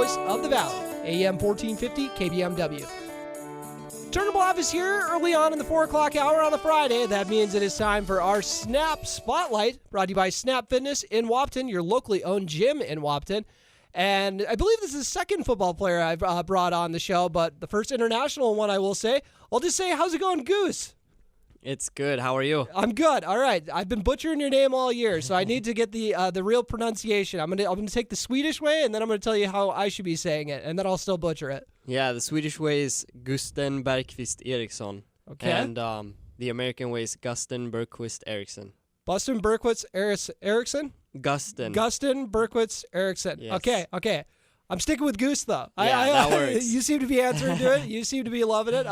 voice of the Valley, AM 1450 KBMW. Turnable office here early on in the 4 o'clock hour on a Friday. That means it is time for our Snap Spotlight, brought to you by Snap Fitness in Wapton, your locally owned gym in Wapton. And I believe this is the second football player I've brought on the show, but the first international one, I will say. I'll just say, how's it going, Goose? It's good. How are you? I'm good. All right. I've been butchering your name all year, so I need to get the real pronunciation. I'm gonna take the Swedish way, and then I'm gonna tell you how I should be saying it, and then I'll still butcher it. Yeah, the Swedish way is Gusten Bergkvist Eriksson. Okay. And the American way is Gusten Bergkvist Eriksson. Gusten Bergkvist Eriksson? Gusten. Gusten Bergkvist Eriksson. Yes. Okay. I'm sticking with Goose, though. Yeah, that works. You seem to be answering to it. You seem to be loving it.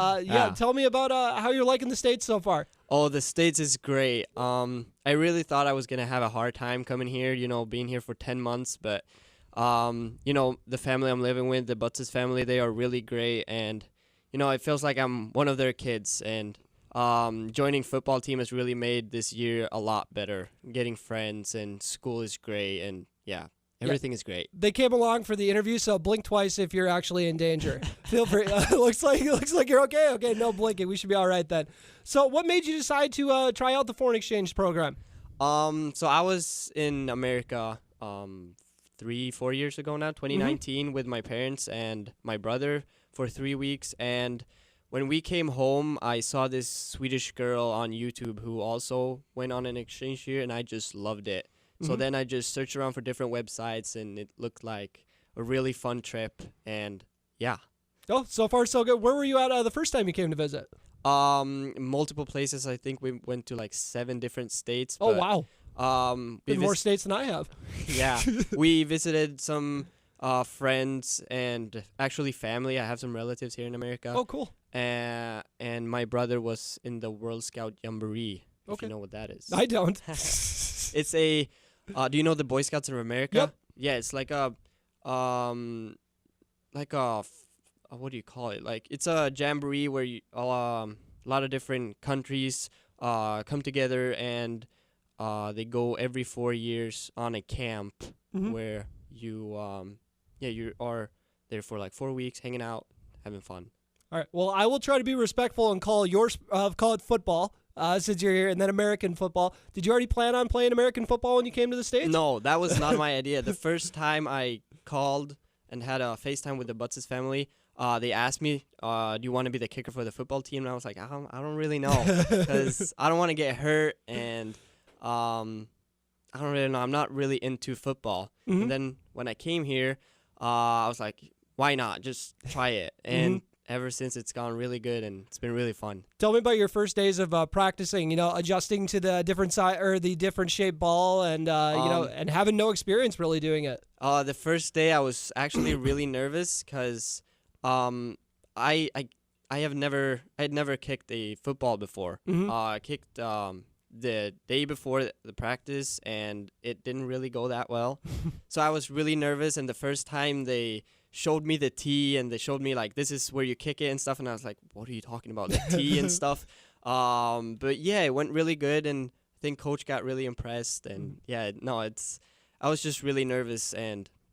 Tell me about how you're liking the States so far. Oh, the States is great. I really thought I was going to have a hard time coming here, being here for 10 months. But, the family I'm living with, the Butts' family, they are really great. And, it feels like I'm one of their kids. And joining football team has really made this year a lot better. Getting friends and school is great. And, yeah. Everything is great. They came along for the interview, so blink twice if you're actually in danger. Feel free. Looks like you're okay. Okay, no blinking. We should be all right then. So, what made you decide to try out the foreign exchange program? So I was in America 3-4 years ago now, 2019, with my parents and my brother for 3 weeks. And when we came home, I saw this Swedish girl on YouTube who also went on an exchange here, and I just loved it. So then I just searched around for different websites, and it looked like a really fun trip, and yeah. Oh, so far so good. Where were you at the first time you came to visit? Multiple places. I think we went to like 7 different states. Oh, wow. More states than I have. Yeah. We visited some friends and actually family. I have some relatives here in America. Oh, cool. And my brother was in the World Scout Jamboree, if you know what that is. I don't. It's a... do you know the Boy Scouts of America? Yep. Yeah, it's like a, what do you call it? Like, it's a jamboree where a lot of different countries come together, and they go every 4 years on a camp where you are there for like 4 weeks, hanging out, having fun. All right. Well, I will try to be respectful and call it football. Since you're here, and then American football. Did you already plan on playing American football when you came to the States? No, that was not my idea. The first time I called and had a FaceTime with the Butts' family, they asked me, do you want to be the kicker for the football team? And I was like, I don't really know, because I don't want to get hurt, and I don't really know. I'm not really into football. And then when I came here, I was like, why not? Just try it. And ever since, it's gone really good, and it's been really fun. Tell me about your first days of practicing, adjusting to the different size or the different shaped ball, and and having no experience really doing it. The first day I was actually really nervous, because I had never kicked a football before. I kicked the day before the practice, and it didn't really go that well. So I was really nervous, and the first time they showed me the tee, and they showed me like, this is where you kick it and stuff, and I was like, what are you talking about, the tee and stuff? But yeah, it went really good, and I think coach got really impressed, and I was just really nervous,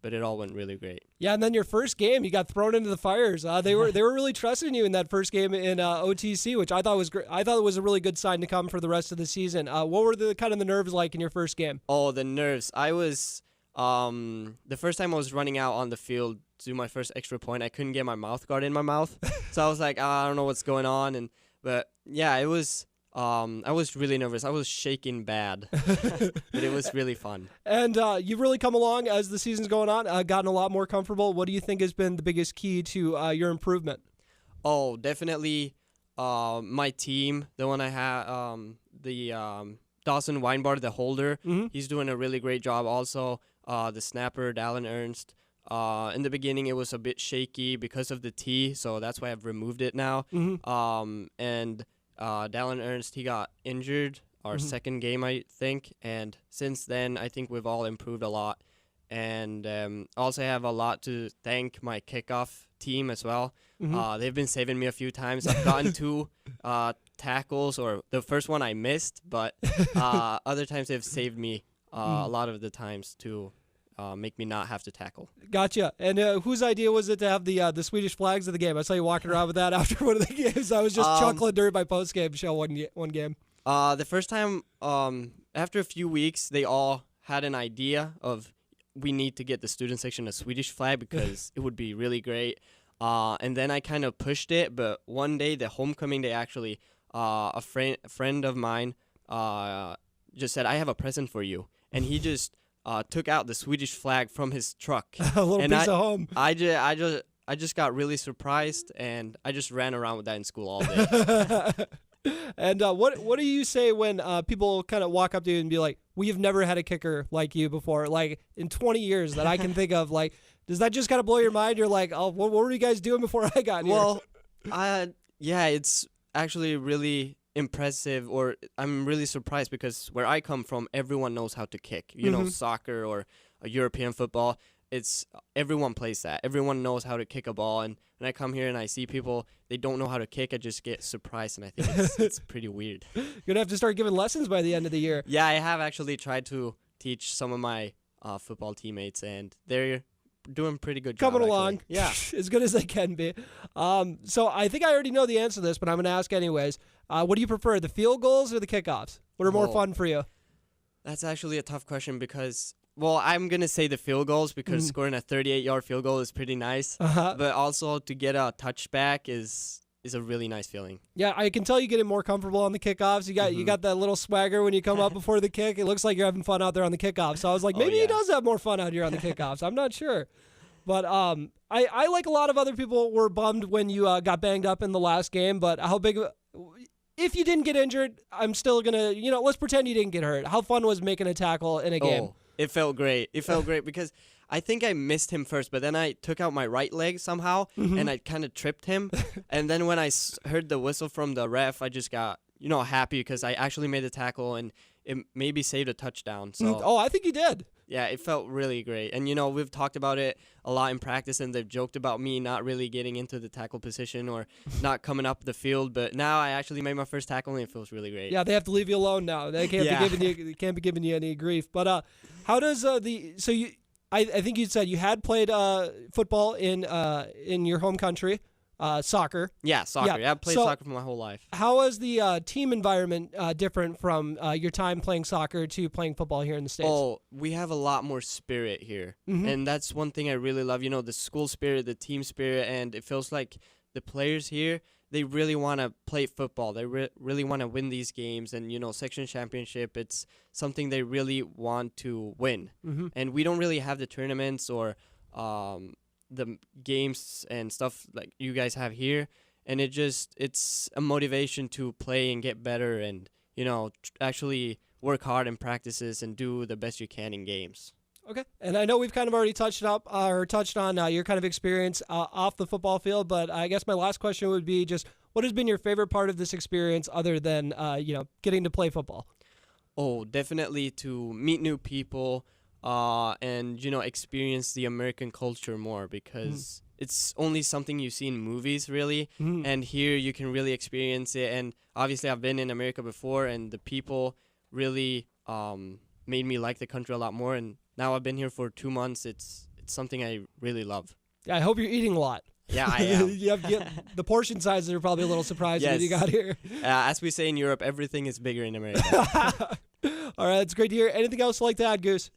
but it all went really great. Yeah, and then your first game, you got thrown into the fires. They were really trusting you in that first game in OTC, which I thought was great. I thought it was a really good sign to come for the rest of the season. What were the nerves like in your first game? Oh, the nerves. I was the first time I was running out on the field to do my first extra point, I couldn't get my mouth guard in my mouth. So I was like, I don't know what's going on, but yeah, it was I was really nervous. I was shaking bad, but it was really fun. And you've really come along as the season's going on, gotten a lot more comfortable. What do you think has been the biggest key to your improvement? Oh, definitely my team, the one I had, Dawson Weinbart, the holder. He's doing a really great job also. The snapper, Dallin Ernst. In the beginning, it was a bit shaky because of the tee, so that's why I've removed it now. And Dallin Ernst, he got injured our second game, I think, and since then, I think we've all improved a lot. And also have a lot to thank my kickoff team as well. They've been saving me a few times. I've gotten 2 tackles, or the first one I missed, but other times they've saved me a lot of the times too. make me not have to tackle. Gotcha. And whose idea was it to have the Swedish flags of the game? I saw you walking around with that after one of the games. I was just chuckling during my post-game show one game. The first time, after a few weeks, they all had an idea of we need to get the student section a Swedish flag because it would be really great. And then I kind of pushed it, but one day, the homecoming day, actually, a friend of mine just said, "I have a present for you," and he just took out the Swedish flag from his truck. A little piece of home. I just got really surprised, and I just ran around with that in school all day. And what do you say when people kind of walk up to you and be like, "We've never had a kicker like you before, like in 20 years that I can think of"? Like, does that just kind of blow your mind? You're like, "Oh, what were you guys doing before I got here?" Well, yeah, it's actually really impressive, or I'm really surprised because where I come from, everyone knows how to kick. You know, soccer or a European football, everyone plays that. Everyone knows how to kick a ball, and when I come here and I see people, they don't know how to kick, I just get surprised, and I think it's pretty weird. You're gonna have to start giving lessons by the end of the year. Yeah, I have actually tried to teach some of my football teammates, and they're doing pretty good job. Coming along. Yeah. As good as they can be. So I think I already know the answer to this, but I'm going to ask anyways. What do you prefer, the field goals or the kickoffs? What are more fun for you? That's actually a tough question because, well, I'm going to say the field goals because scoring a 38-yard field goal is pretty nice. But also to get a touchback is a really nice feeling. Yeah, I can tell you getting more comfortable on the kickoffs. You got that little swagger when you come up before the kick. It looks like you're having fun out there on the kickoff. So I was like, maybe he does have more fun out here on the kickoffs. I'm not sure. But I like a lot of other people were bummed when you got banged up in the last game. But how big if you didn't get injured, I'm still going to, let's pretend you didn't get hurt. How fun was making a tackle in a game? Oh, it felt great. It felt great because I think I missed him first, but then I took out my right leg somehow, and I kind of tripped him. And then when I heard the whistle from the ref, I just got, happy because I actually made the tackle, and it maybe saved a touchdown. So I think you did. Yeah, it felt really great. And, we've talked about it a lot in practice, and they've joked about me not really getting into the tackle position or not coming up the field. But now I actually made my first tackle, and it feels really great. Yeah, they have to leave you alone now. They can't be giving you any grief. But how does I think you said you had played football in your home country. Soccer. Yeah, soccer. Yeah, I've played soccer for my whole life. How is the team environment different from your time playing soccer to playing football here in the States? Oh, we have a lot more spirit here. And that's one thing I really love. The school spirit, the team spirit, and it feels like the players here, they really want to play football. They really want to win these games. And, section championship, it's something they really want to win. And we don't really have the tournaments or the games and stuff like you guys have here, and it's a motivation to play and get better and actually work hard in practices and do the best you can in games. Okay, and I know we've kind of already touched on your kind of experience off the football field, but I guess my last question would be just what has been your favorite part of this experience other than getting to play football? Oh, definitely to meet new people. And experience the American culture more because it's only something you see in movies, really. And here you can really experience it. And obviously, I've been in America before, and the people really made me like the country a lot more. And now I've been here for 2 months. It's something I really love. Yeah, I hope you're eating a lot. Yeah, I am. The portion sizes are probably a little surprising when you got here. As we say in Europe, everything is bigger in America. All right, it's great to hear. Anything else you'd like to add, Goose?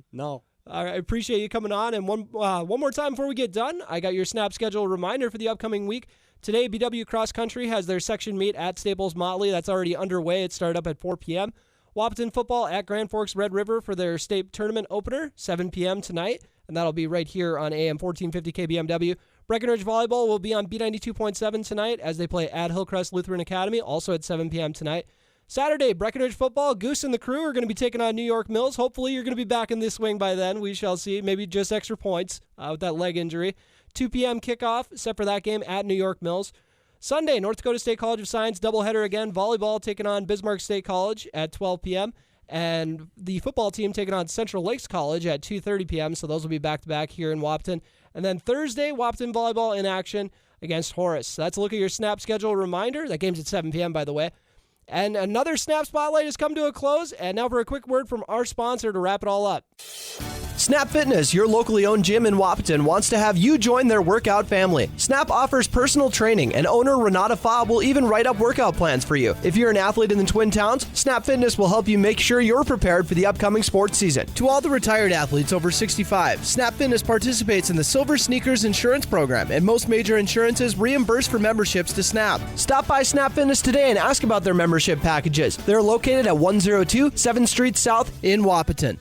No. All right, I appreciate you coming on. And one more time before we get done, I got your snap schedule reminder for the upcoming week. Today, BW Cross Country has their section meet at Staples Motley. That's already underway. It started up at 4 p.m. Wahpeton football at Grand Forks Red River for their state tournament opener, 7 p.m. tonight. And that'll be right here on AM 1450 KBMW. Breckenridge volleyball will be on B92.7 tonight as they play at Hillcrest Lutheran Academy, also at 7 p.m. tonight. Saturday, Breckenridge football, Goose and the crew are going to be taking on New York Mills. Hopefully you're going to be back in this swing by then. We shall see. Maybe just extra points with that leg injury. 2 p.m. kickoff set for that game at New York Mills. Sunday, North Dakota State College of Science doubleheader again. Volleyball taking on Bismarck State College at 12 p.m. And the football team taking on Central Lakes College at 2:30 p.m. So those will be back-to-back here in Wahpeton. And then Thursday, Wahpeton volleyball in action against Horace. So that's a look at your snap schedule reminder. That game's at 7 p.m., by the way. And another Snap Spotlight has come to a close. And now for a quick word from our sponsor to wrap it all up. Snap Fitness, your locally owned gym in Wahpeton, wants to have you join their workout family. Snap offers personal training, and owner Renata Faub will even write up workout plans for you. If you're an athlete in the Twin Towns, Snap Fitness will help you make sure you're prepared for the upcoming sports season. To all the retired athletes over 65, Snap Fitness participates in the Silver Sneakers Insurance Program, and most major insurances reimburse for memberships to Snap. Stop by Snap Fitness today and ask about their membership packages. They're located at 102 7th Street South in Wahpeton.